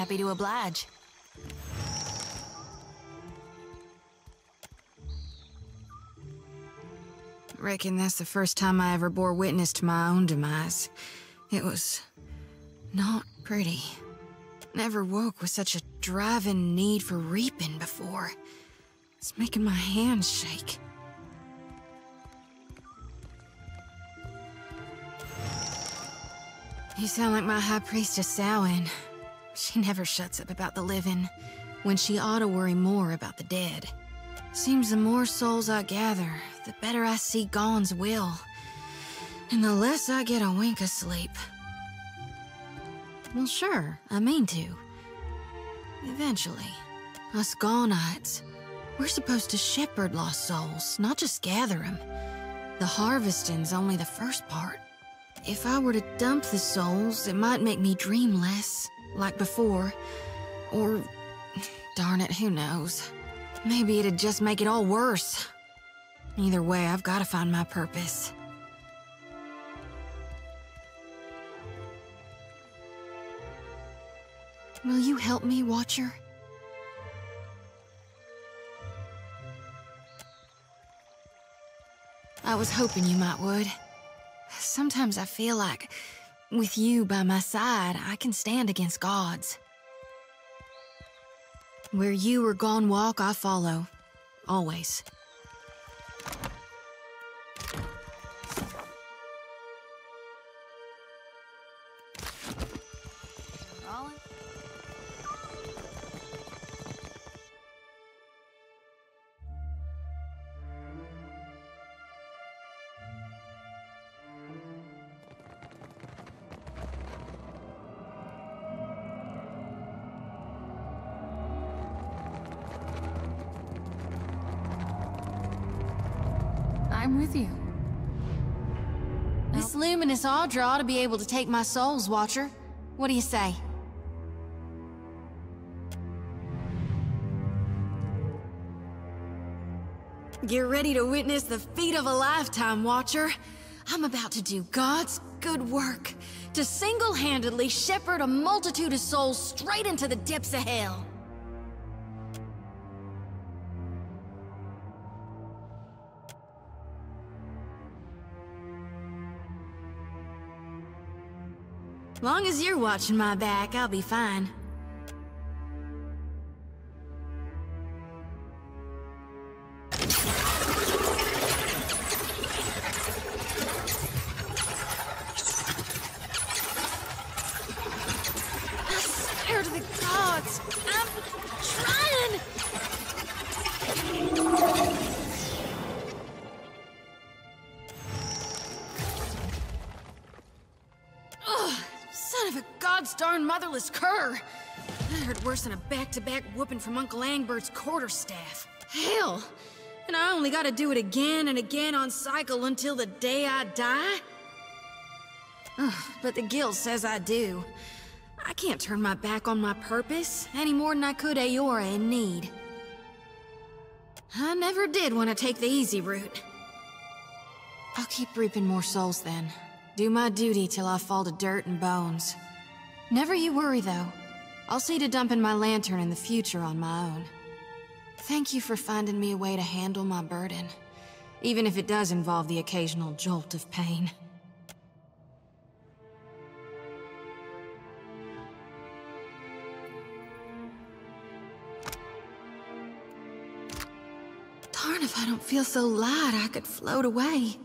Happy to oblige. Reckon that's the first time I ever bore witness to my own demise. It was not pretty. Never woke with such a driving need for reaping before. It's making my hands shake. You sound like my high priestess Samhain. She never shuts up about the living, when she ought to worry more about the dead. Seems the more souls I gather, the better I see Gaun's will, and the less I get a wink of sleep. Well, sure, I mean to. Eventually. Us Gaunites, we're supposed to shepherd lost souls, not just gather them. The harvesting's only the first part. If I were to dump the souls, it might make me dream less, like before. Or, darn it, who knows? Maybe it'd just make it all worse. Either way, I've got to find my purpose. Will you help me, Watcher? I was hoping you might would. Sometimes I feel like, with you by my side, I can stand against gods. Where you or Gaun walk, I follow. Always. Rolling. I'm with you. This Luminous Adra ought to be able to take my souls, Watcher. What do you say? Get ready to witness the feat of a lifetime, Watcher. I'm about to do God's good work, to single-handedly shepherd a multitude of souls straight into the depths of hell. Long as you're watching my back, I'll be fine. I swear to the gods, I'm trying! Son of a god's darn motherless cur! That hurt worse than a back-to-back whooping from Uncle Angbert's quarterstaff. Hell! And I only gotta do it again and again on cycle until the day I die? Ugh, but the guild says I do. I can't turn my back on my purpose, any more than I could Aora in need. I never did want to take the easy route. I'll keep reaping more souls then. Do my duty till I fall to dirt and bones. Never you worry, though. I'll see to dumping my lantern in the future on my own. Thank you for finding me a way to handle my burden, even if it does involve the occasional jolt of pain. Darn if I don't feel so light I could float away.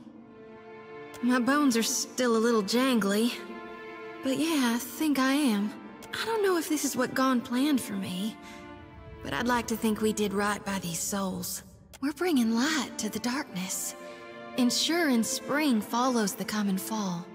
My bones are still a little jangly, but yeah, I think I am. I don't know if this is what Gaun planned for me, but I'd like to think we did right by these souls. We're bringing light to the darkness, ensuring spring follows the coming fall.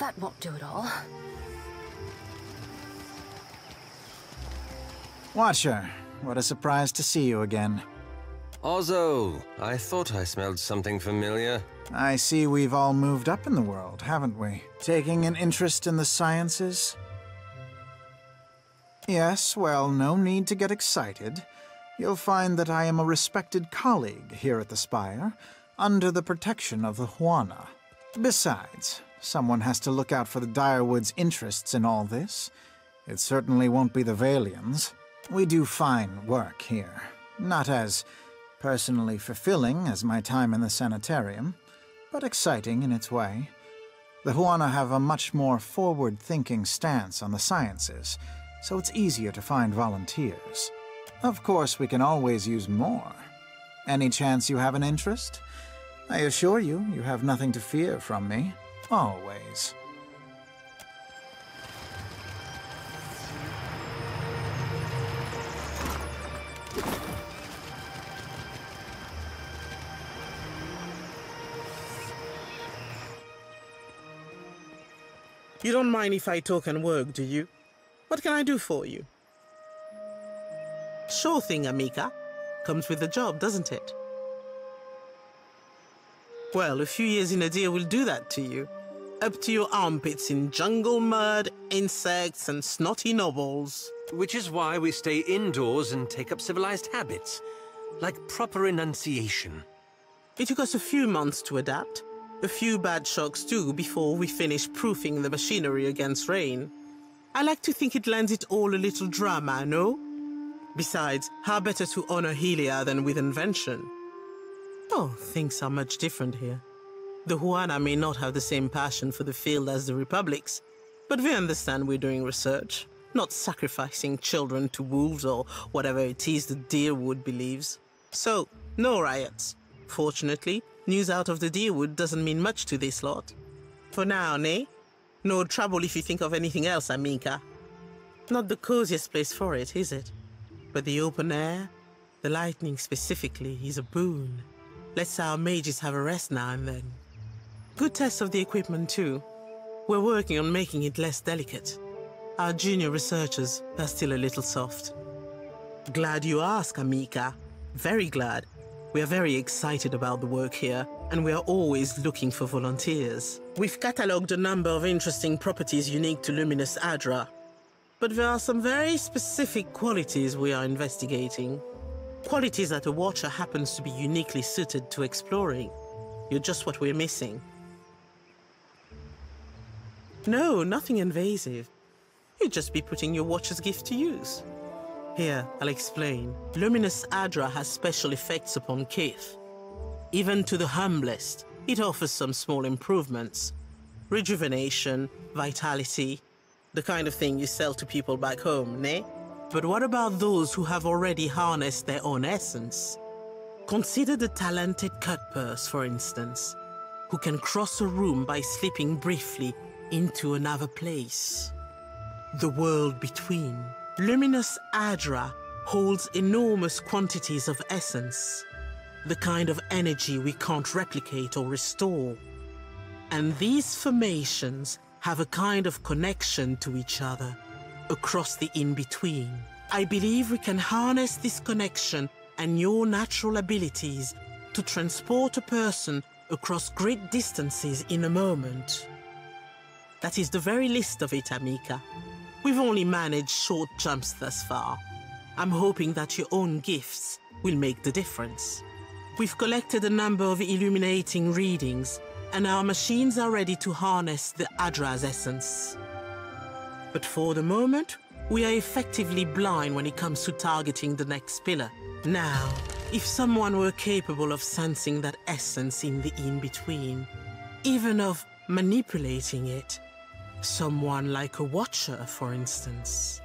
that won't do it all. Watcher, what a surprise to see you again. Ozzo, I thought I smelled something familiar. I see we've all moved up in the world, haven't we? Taking an interest in the sciences? Yes, well, no need to get excited. You'll find that I am a respected colleague here at the Spire, under the protection of the Huana. Besides, someone has to look out for the Direwood's interests in all this. It certainly won't be the Valians. We do fine work here. Not as personally fulfilling as my time in the sanitarium, but exciting in its way. The Huana have a much more forward-thinking stance on the sciences, so it's easier to find volunteers. Of course, we can always use more. Any chance you have an interest? I assure you, you have nothing to fear from me. Always. You don't mind if I talk and work, do you? What can I do for you? Sure thing, Amika. Comes with the job, doesn't it? Well, a few years in a deer will do that to you. Up to your armpits in jungle mud, insects, and snotty nobles. Which is why we stay indoors and take up civilized habits, like proper enunciation. It took us a few months to adapt. A few bad shocks too, before we finished proofing the machinery against rain. I like to think it lends it all a little drama, no? Besides, how better to honor Helia than with invention? Oh, things are much different here. The Huana may not have the same passion for the field as the Republics, but we understand we're doing research, not sacrificing children to wolves or whatever it is the Deerwood believes. So, no riots. Fortunately, news out of the Deerwood doesn't mean much to this lot. For now, nay? No trouble if you think of anything else, Amika. Not the coziest place for it, is it? But the open air, the lightning specifically, is a boon. Lets our mages have a rest now and then. Good test of the equipment too. We're working on making it less delicate. Our junior researchers are still a little soft. Glad you asked, Amika. Very glad. We are very excited about the work here, and we are always looking for volunteers. We've catalogued a number of interesting properties unique to Luminous Adra, but there are some very specific qualities we are investigating. Qualities that a Watcher happens to be uniquely suited to exploring. You're just what we're missing. No, nothing invasive. You'd just be putting your Watcher's gift to use. Here, I'll explain. Luminous Adra has special effects upon Kith. Even to the humblest, it offers some small improvements. Rejuvenation, vitality, the kind of thing you sell to people back home, nay? But what about those who have already harnessed their own essence? Consider the talented Cutpurse, for instance, who can cross a room by slipping briefly into another place. The world between. Luminous Adra holds enormous quantities of essence, the kind of energy we can't replicate or restore. And these formations have a kind of connection to each other across the in-between. I believe we can harness this connection and your natural abilities to transport a person across great distances in a moment. That is the very least of it, Amika. We've only managed short jumps thus far. I'm hoping that your own gifts will make the difference. We've collected a number of illuminating readings, and our machines are ready to harness the Adra's essence. But for the moment, we are effectively blind when it comes to targeting the next pillar. Now, if someone were capable of sensing that essence in the in-between, even of manipulating it, someone like a Watcher, for instance.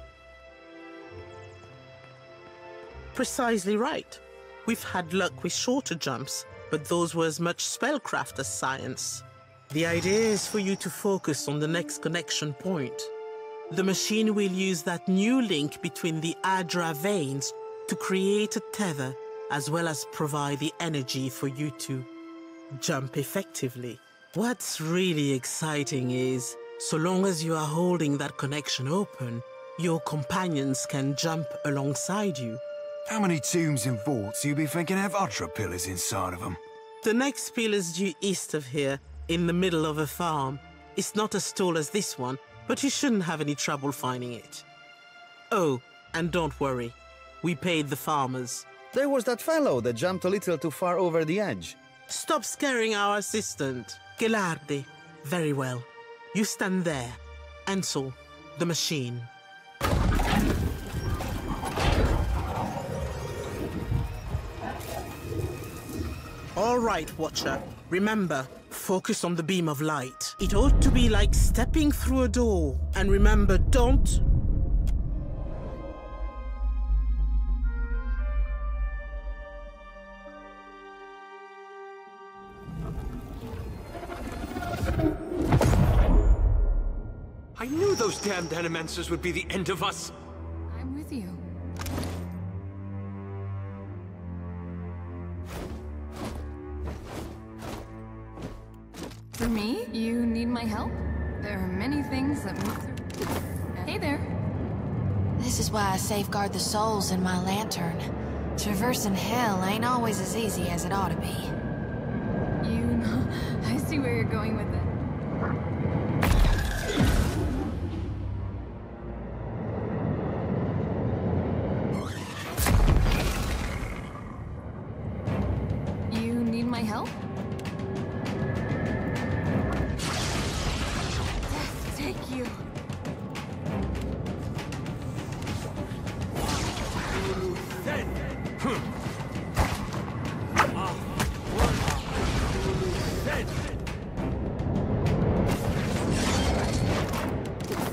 Precisely right. We've had luck with shorter jumps, but those were as much spellcraft as science. The idea is for you to focus on the next connection point. The machine will use that new link between the Adra veins to create a tether, as well as provide the energy for you to jump effectively. What's really exciting is So long as you are holding that connection open, your companions can jump alongside you. How many tombs and vaults you be thinking have Adra pillars inside of them? The next pillar's due east of here, in the middle of a farm. It's not as tall as this one, but you shouldn't have any trouble finding it. Oh, and don't worry. We paid the farmers. There was that fellow that jumped a little too far over the edge. Stop scaring our assistant. Gelardi. Very well. You stand there. Ansel, the machine. All right, Watcher. Remember, focus on the beam of light. It ought to be like stepping through a door. And remember, don't... I knew those damned animancers would be the end of us! I'm with you. For me? You need my help? There are many things that move through... Hey there. This is why I safeguard the souls in my lantern. Traversing hell ain't always as easy as it ought to be. You know... I see where you're going with it. You need my help? Death take you.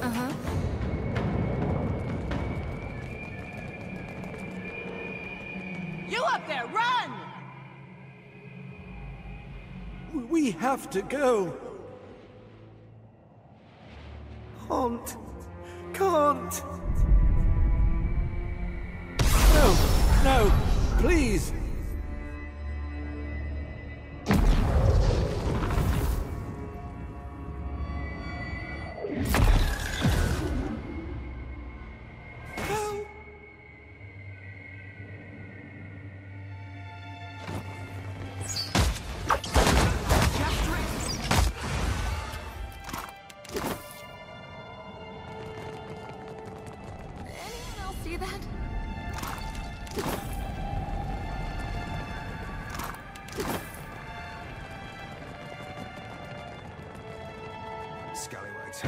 Uh-huh. You up there, run! We have to go. Can't. No, please. Anyone else see that? Scallywags.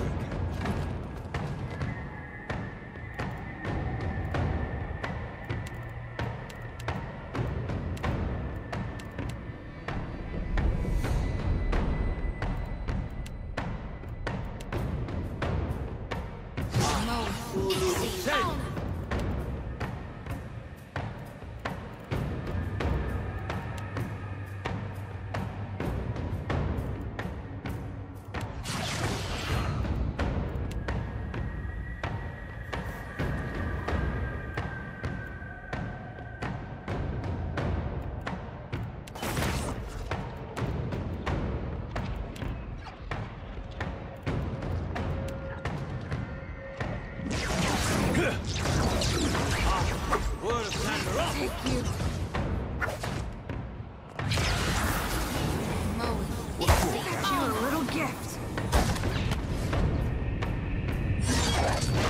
Take you. Got you a little gift.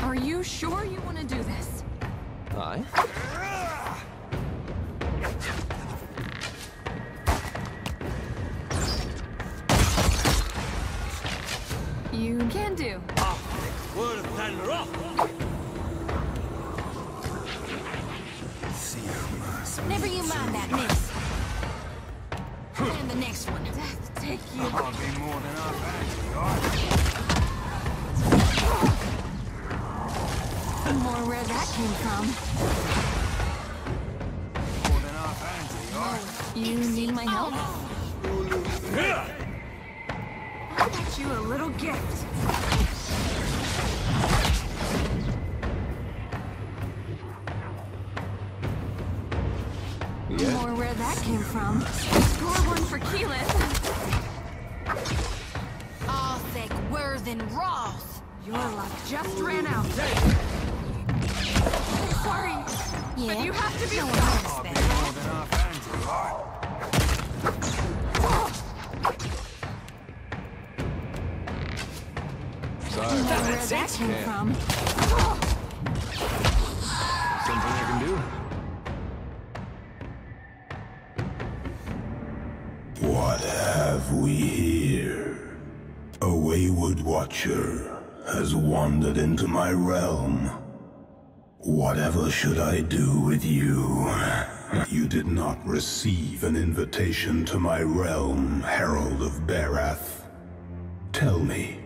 Are you sure you want to do this? Aye. You can do. Never you mind that, miss. And the next one. Death take you. Can't be more than our fancy, More where that came from. more than our fancy, You need my help? I got you a little gift. More where that came from. Score one for Keelan. Oh, thick, where's than wrath. Your luck just ran out. Sorry, Yeah, but you have to be no one stopped. noticed that. More than half hands, Sorry. Where that came from. Something I can do? What have we here? A wayward watcher has wandered into my realm. Whatever should I do with you? You did not receive an invitation to my realm, Herald of Barath. Tell me,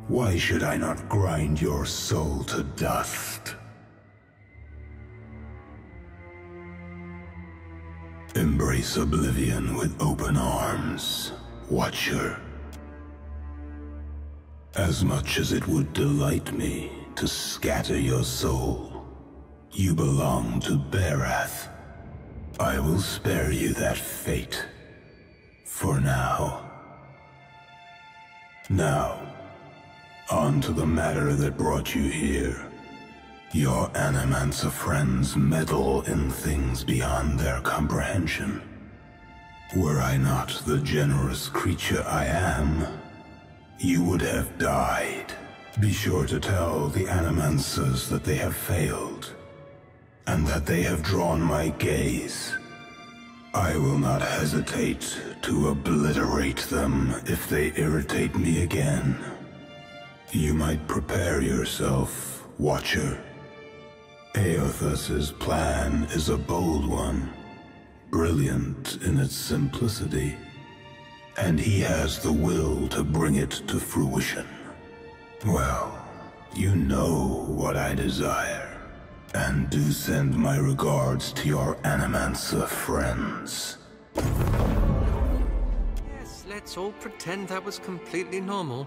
why should I not grind your soul to dust? Embrace oblivion with open arms, Watcher. As much as it would delight me to scatter your soul, you belong to Barath. I will spare you that fate. For now. Now, on to the matter that brought you here. Your Animancer friends meddle in things beyond their comprehension. Were I not the generous creature I am, you would have died. Be sure to tell the Animancers that they have failed, and that they have drawn my gaze. I will not hesitate to obliterate them if they irritate me again. You might prepare yourself, Watcher. Eothas's plan is a bold one, brilliant in its simplicity, and he has the will to bring it to fruition. Well, you know what I desire, and do send my regards to your Animancer friends. Yes, let's all pretend that was completely normal.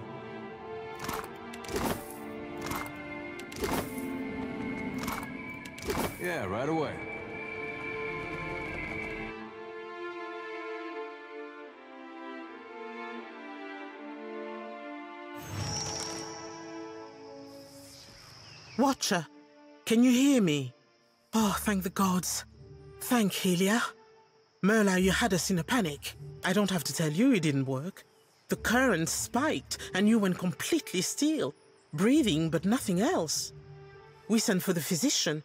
Yeah, right away. Watcher, can you hear me? Oh, thank the gods. Thank Helia. Merla, you had us in a panic. I don't have to tell you it didn't work. The current spiked and you went completely still, breathing but nothing else. We sent for the physician.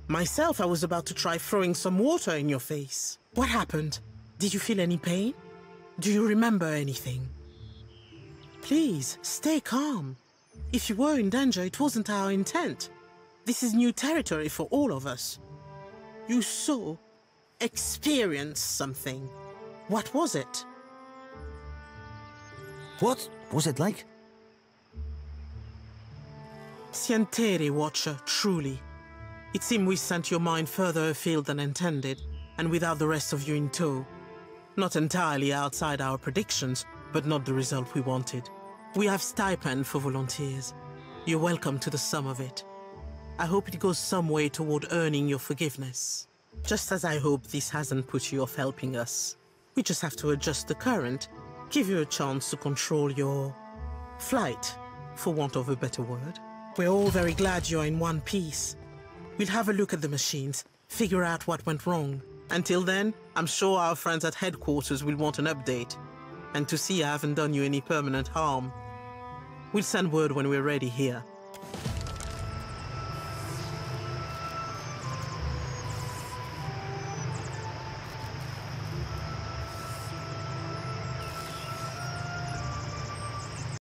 Myself, I was about to try throwing some water in your face. What happened? Did you feel any pain? Do you remember anything? Please, stay calm. If you were in danger, it wasn't our intent. This is new territory for all of us. You experienced something. What was it? What was it like? Sientere, Watcher, truly. It seemed we sent your mind further afield than intended, and without the rest of you in tow. Not entirely outside our predictions, but not the result we wanted. We have stipend for volunteers. You're welcome to the sum of it. I hope it goes some way toward earning your forgiveness. Just as I hope this hasn't put you off helping us. We just have to adjust the current, give you a chance to control your flight, for want of a better word. We're all very glad you're in one piece. We'll have a look at the machines, figure out what went wrong. Until then, I'm sure our friends at headquarters will want an update, and to see I haven't done you any permanent harm. We'll send word when we're ready here.